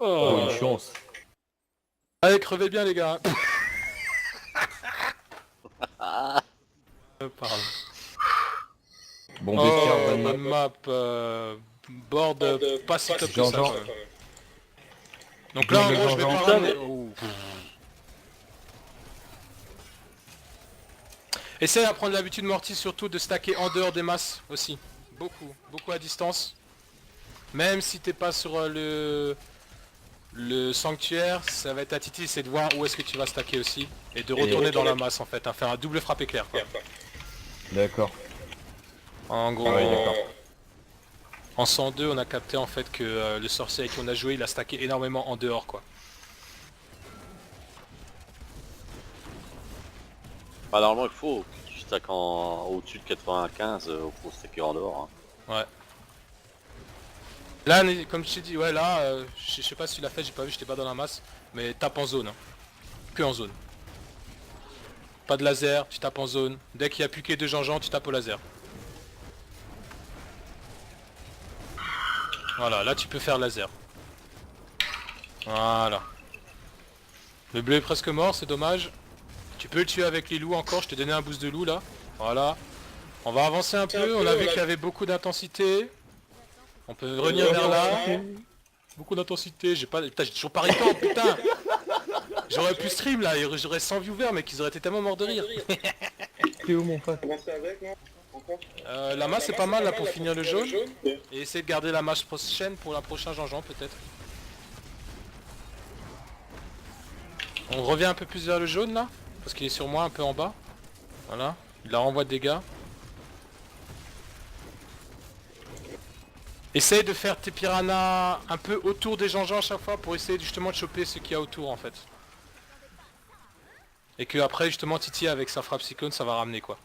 Oh, une chance. Allez, crevez bien les gars. Pardon. Bon, Bescar, Oh, bonne bonne map. map. Board pas si top que ça. Jean-Jean. Quand même. Donc là, en Double gros, je vais Jean-Jean. pas ramener... Oh. Essaye à prendre l'habitude, Morty, surtout de stacker en dehors des masses aussi. Beaucoup à distance. Même si t'es pas sur le sanctuaire, ça va être à Titi, c'est de voir où est-ce que tu vas stacker aussi. Et de retourner dans la masse en fait, hein, faire un double frappe éclair quoi. D'accord. En gros, Ah ouais, d'accord. en 102 on a capté en fait que le sorcier avec qui on a joué il a stacké énormément en dehors quoi. Bah, normalement, il faut que tu stack au-dessus de 95 pour stacker en dehors. Hein. Ouais. Là, comme je t'ai dit, ouais là, je sais pas si tu l'as fait, j'ai pas vu, j'étais pas dans la masse. Mais tape en zone, hein. Que en zone. Pas de laser, tu tapes en zone. Dès qu'il y a plus que deux Jean-Jean, tu tapes au laser. Voilà, là tu peux faire laser. Voilà. Le bleu est presque mort, c'est dommage. Tu peux le tuer avec les loups encore, je t'ai donné un boost de loup là. Voilà. On va avancer un peu, on a vu qu'il y avait beaucoup d'intensité. On peut revenir vers là. Beaucoup d'intensité, j'ai pas... Putain, j'ai toujours pas répondu, putain. J'aurais pu stream là, j'aurais 100 viewers mais qu'ils auraient été tellement morts de rire. T'es où mon pote? La masse c'est pas mal là pour finir le jaune. Et essayer de garder la masse prochaine pour la prochaine Jean-Jean peut-être. On revient un peu plus vers le jaune là. Parce qu'il est sur moi un peu en bas. Voilà. Il la renvoie de dégâts. Essaye de faire tes piranhas un peu autour des Jean-Jean à chaque fois pour essayer justement de choper ce qu'il y a autour en fait. Et que après justement Titi avec sa frappe cyclone ça va ramener quoi.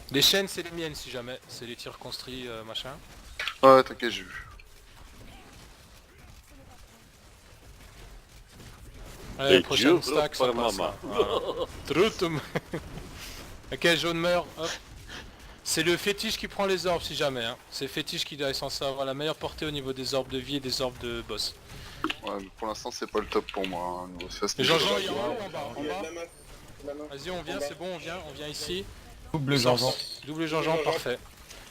Les chaînes c'est les miennes si jamais, c'est les tirs construits machin. Ouais, t'inquiète, j'ai vu. Allez, Et prochaine Dieu stack ça pour passe maman. là. Voilà. Troutum. Ok, jaune meurt, hop. C'est le fétiche qui prend les orbes si jamais, hein. C'est le fétiche qui est censé avoir la meilleure portée au niveau des orbes de vie et des orbes de boss. Ouais, mais pour l'instant, c'est pas le top pour moi. Hein, niveau fast. Et Jean-Jean il est en haut ou en bas? En bas. Vas-y on vient, c'est bon, on vient ici. Double Jean-Jean. Double Jean-Jean, parfait.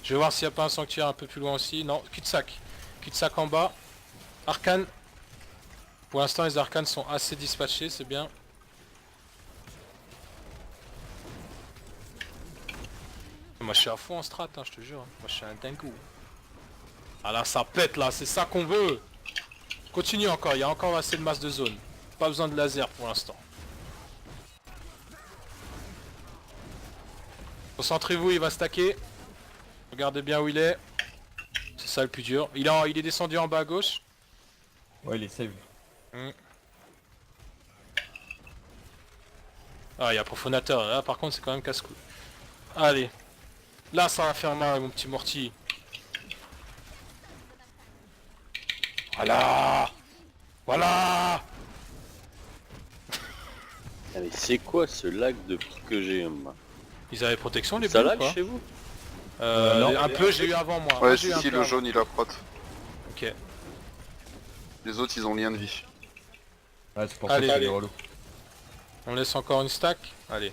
Je vais voir s'il n'y a pas un sanctuaire un peu plus loin aussi. Non, cul-de-sac. Cul-de-sac en bas. Arcane. Pour l'instant les arcanes sont assez dispatchés, c'est bien. Moi je suis à fond en strat, hein, je te jure. Moi je suis un dingo. Ah là ça pète là, c'est ça qu'on veut. Continue encore, il y a encore assez de masse de zone. Pas besoin de laser pour l'instant. Concentrez-vous, il va stacker. Regardez bien où il est. C'est ça le plus dur. Il est descendu en bas à gauche. Ouais, il est save. Ah, il y a profanateur. Là par contre c'est quand même casse-cou. Allez. Là ça va faire mal mon petit Morty. Voilà. Voilà. Ah, mais c'est quoi ce lag de que j'ai moi? Ils avaient protection les Ça bleus lag quoi. chez vous? Non. Un peu j'ai eu avant moi. Ouais, J'ai eu un si, peu le avant. jaune il a prot. Ok. Les autres, ils ont lien de vie. Ouais, c'est pour ça Allez, que c'est allez. relou. On laisse encore une stack. Allez.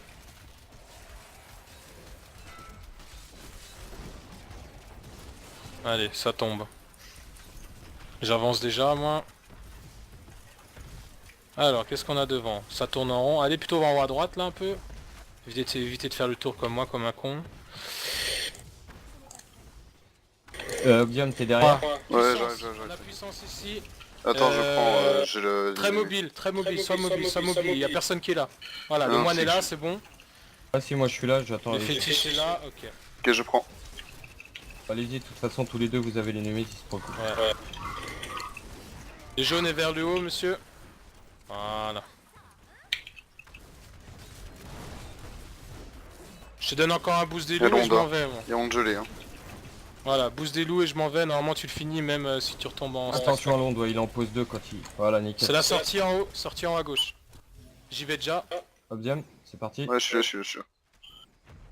Allez, ça tombe. J'avance déjà moi. Alors, qu'est-ce qu'on a devant? Ça tourne en rond. Allez plutôt en haut à droite là un peu. Évitez de faire le tour comme moi, comme un con. Guillaume, t'es derrière? Ouais, Puissance. j'arrive. La puissance ici. Attends, je prends. J'ai le. Très mobile, sois mobile. Il y a personne qui est là. Voilà, le Non, moine c'est est là, que- c'est bon. Ah si, moi je suis là, j'attends. Le fétiche est là, ok. Ok, je prends. Allez-y, de toute façon, tous les deux vous avez les Némésis pour le coup. Ouais. Le jaune est vers le haut, monsieur. Voilà. Je te donne encore un boost des Et loups et je Londa. m'en vais moi. Et on te gelé, hein. Voilà, boost des loups et je m'en vais. Normalement tu le finis même si tu retombes en... Attention à l'onde, ouais, il en pose deux quand il... Voilà, nickel. C'est la sortie en haut, sortie en haut à gauche. J'y vais déjà. Obdiam, c'est parti. Ouais, je suis là.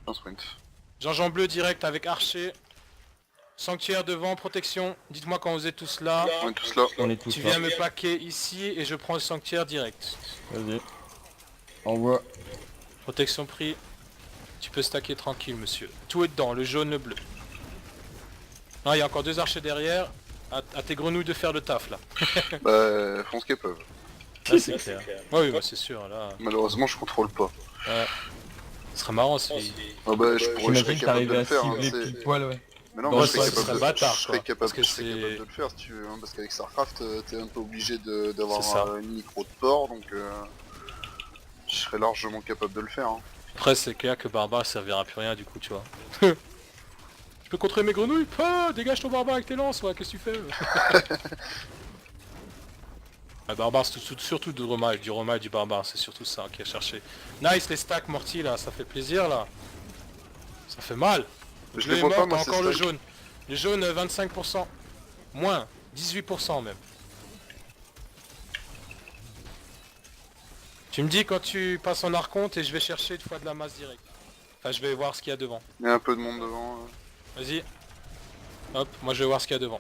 Un sprint. Jean-Jean bleu direct avec archer. Sanctuaire devant, protection. Dites-moi quand vous êtes tous là. On est tous là. On est tous Tu là. viens me paquer ici et je prends le sanctuaire direct. Vas-y. Envoie. Protection pris. Tu peux stacker tranquille, monsieur. Tout est dedans, le jaune, le bleu. Ah, il y a encore 2 archers derrière. À tes grenouilles de faire le taf, là. Bah, font ce qu'ils peuvent. Là, c'est clair. Ouais, oui, bah, c'est sûr, là. Malheureusement, je contrôle pas. Ce serait marrant si... Ah bah, je serais J'imagine capable t'arriver de le à faire. Hein, cibler c'est- pile poil, ouais. Mais non, Bon, moi, ça serait bâtard, je quoi, serais capable, parce que je serais capable c'est- de le faire si tu veux, hein, parce qu'avec StarCraft, t'es un peu obligé C'est ça. d'avoir une micro de port, donc je serais largement capable de le faire. Hein. Après, c'est clair que barbare servira à plus rien, du coup, tu vois. Je peux contrer mes grenouilles? Ah, dégage ton barbare avec tes lances, ouais, qu'est-ce que tu fais? Le barbare, c'est surtout du romal et du barbare, c'est surtout ça qui a cherché. Nice, les stacks mortis, là, ça fait plaisir, là. Ça fait mal. Je Le les est vois mort, pas, moi, t'as ces encore le stacks. jaune. Le jaune, 25%. Moins, 18% même. Tu me dis quand tu passes en archonte et je vais chercher une fois de la masse direct. Enfin, je vais voir ce qu'il y a devant. Il y a un peu de monde devant. Vas-y. Hop, moi je vais voir ce qu'il y a devant.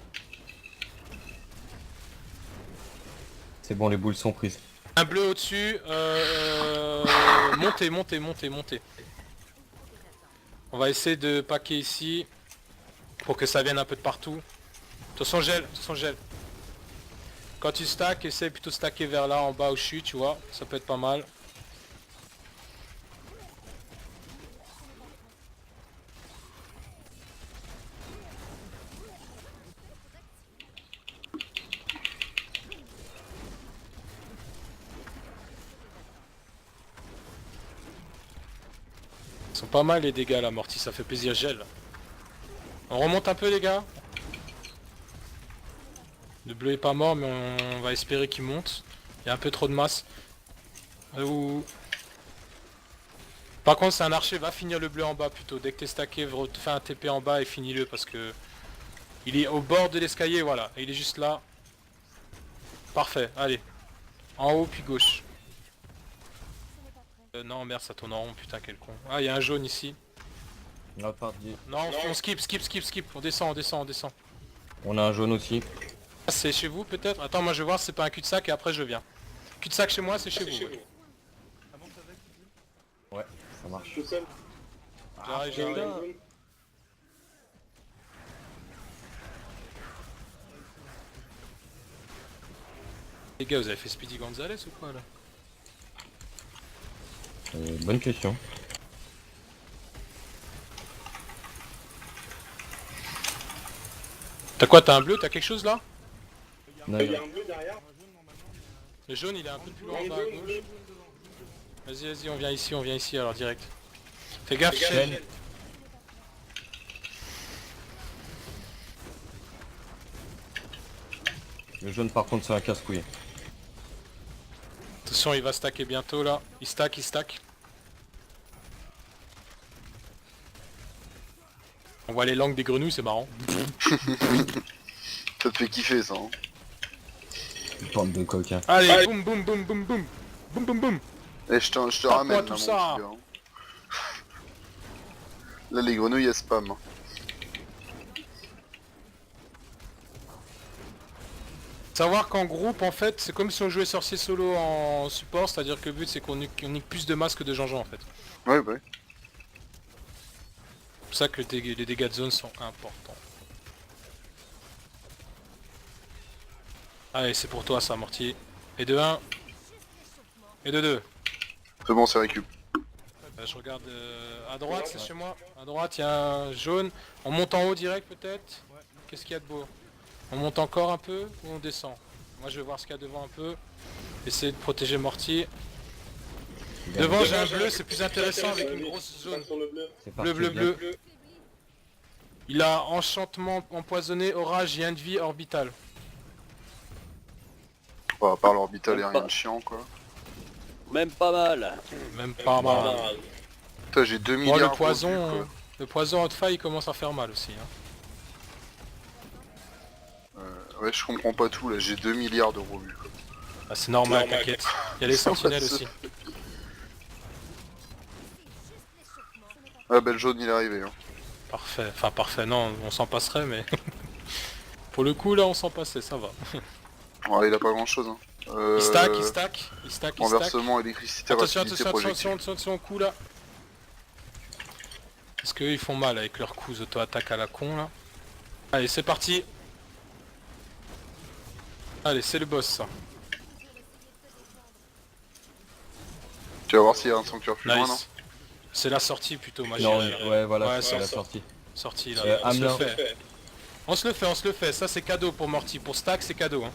C'est bon, les boules sont prises. Un bleu au-dessus, montez. On va essayer de paquer ici, pour que ça vienne un peu de partout. Attention gel. Quand tu stacks, essaie plutôt de stacker vers là, en bas où je suis, tu vois, ça peut être pas mal. Ils sont pas mal les dégâts là, Morty, ça fait plaisir, gel. On remonte un peu les gars. Le bleu est pas mort mais on va espérer qu'il monte. Il y a un peu trop de masse. Ouh. Par contre c'est un archer, va finir le bleu en bas plutôt. Dès que t'es stacké, fais un TP en bas et finis-le parce que... Il est au bord de l'escalier, voilà. Et il est juste là. Parfait, allez. En haut puis gauche. Non merde ça tourne en rond, putain quel con. Ah il y a un jaune ici. La partie. Non, on skip. On descend. On a un jaune aussi. Ah, c'est chez vous peut-être? Attends, moi je vais voir si c'est pas un cul-de-sac et après je viens. Cul-de-sac chez moi, c'est chez vous. Ouais, ça marche. J'arrive. Les gars, vous avez fait Speedy Gonzalez ou quoi là? Bonne question. T'as quoi? T'as un bleu? T'as quelque chose là? Non, Il y a un bleu derrière. Le jaune il est un peu plus loin en bas à gauche. Vas-y, on vient ici alors direct. Fais gaffe, chaîne. le jaune par contre c'est un casse-couille. Attention, il va stacker bientôt là. Il stack. On voit les langues des grenouilles, c'est marrant. Ça te fait kiffer ça. Hein. Bande de coquins. Allez, boum boum boum boum boum. Boum boum boum. Et je te Tape-moi ramène tout là, ça. mon petit gars, hein. Là les grenouilles elles spam. Hein. Savoir qu'en groupe en fait c'est comme si on jouait sorcier solo en support, c'est-à-dire que le but c'est qu'on nique plus de masques que de Jean-Jean en fait. Ouais bah. C'est pour ça que les dégâts de zone sont importants. Allez c'est pour toi ça Mortier. Et de 1. Et de 2. C'est bon c'est récup. Je regarde à droite, c'est chez moi. À droite il y a un jaune. On monte en haut direct peut-être. Qu'est-ce qu'il y a de beau? On monte encore un peu ou on descend? Moi je vais voir ce qu'il y a devant un peu. Essayer de protéger Mortier. Devant j'ai un bleu, c'est plus intéressant avec une grosse zone. C'est parti. Bleu. Il a enchantement empoisonné, orage et 1 de vie orbital. Bah, à part l'orbital et rien de chiant quoi. Même pas mal. Même pas mal. Putain j'ai 2 Bon, milliards le de poison, revenus, le poison haute faille commence à faire mal aussi. Hein. quoi. Ouais je comprends pas tout là, j'ai 2 milliards de revenus quoi. Ah, c'est normal, t'inquiète. Il y a les sentinelles aussi. Ah bah le jaune il est arrivé hein. Parfait. Enfin parfait, non, on s'en passerait mais... Pour le coup là on s'en passait, ça va. Ouais, il a pas grand chose. Hein. Il stack. Renversement, électricité, Attention, rapidité, projectile. attention au coup là. Parce qu'ils font mal avec leurs coups auto-attaque à la con là. Allez, c'est parti. Allez, c'est le boss ça. Tu vas voir s'il y a un sanctuaire plus loin, non? Nice. C'est la sortie plutôt, ma Non, chérie. ouais, voilà, Ouais, c'est la sortie. Sortie là. Euh, on se le Hamelin. fait. On se le fait. Ça c'est cadeau pour Morty. Pour Stack c'est cadeau. Hein.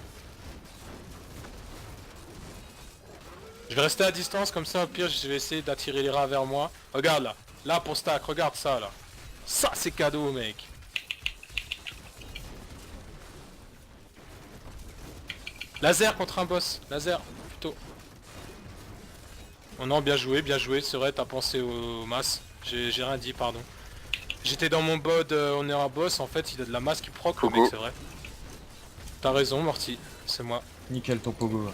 Je vais rester à distance comme ça, au pire je vais essayer d'attirer les rats vers moi. Regarde là. Là pour Stack, regarde ça là. Ça c'est cadeau mec. Laser contre un boss. Laser plutôt. Oh non, bien joué, c'est vrai, t'as pensé au masse. J'ai rien dit, pardon. J'étais dans mon bod, on est un boss, en fait, il a de la masse qui proc, le mec, c'est vrai. T'as raison, Morty, c'est moi. Nickel ton pogo.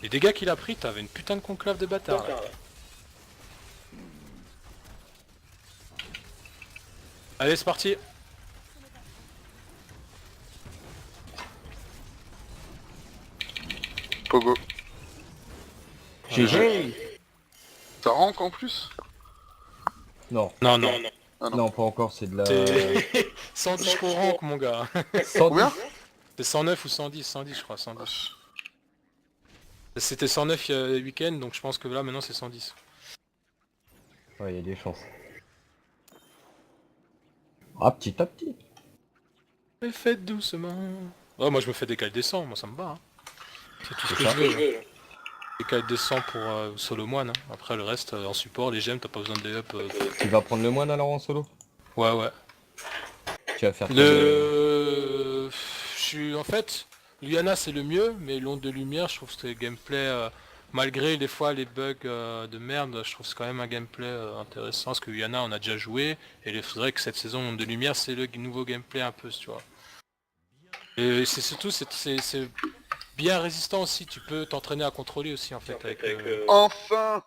Les dégâts qu'il a pris, t'avais une putain de conclave de bâtard. Là. Allez, c'est parti. Pogo. GG. Ça rank en plus? Non, Non, non. Ah non. non, pas encore, c'est de la... C'est 110 pour rank, mon gars. 110. Combien? C'est 109 ou 110, 110 je crois, 110. Vache. C'était 109 il y a le week-end, donc je pense que là maintenant c'est 110. Ouais, il y a des chances. Ah, petit à petit. Mais faites doucement. Oh, moi je me fais des cales des 100, moi ça me va. Hein. C'est tout ce que ça. je veux. Des cales des 100 pour solo moine. Hein. Après le reste, en support, les gemmes, t'as pas besoin de les up. Tu vas prendre le moine alors en solo? Ouais. Tu vas faire Je suis en fait, Luyana c'est le mieux, mais l'onde de lumière, je trouve que c'est le gameplay, malgré des fois les bugs de merde, je trouve que c'est quand même un gameplay intéressant, parce que Luyana on a déjà joué, et il faudrait que cette saison onde de lumière c'est le nouveau gameplay un peu, tu vois. Et c'est surtout, c'est bien résistant aussi, tu peux t'entraîner à contrôler aussi en fait avec... Enfin!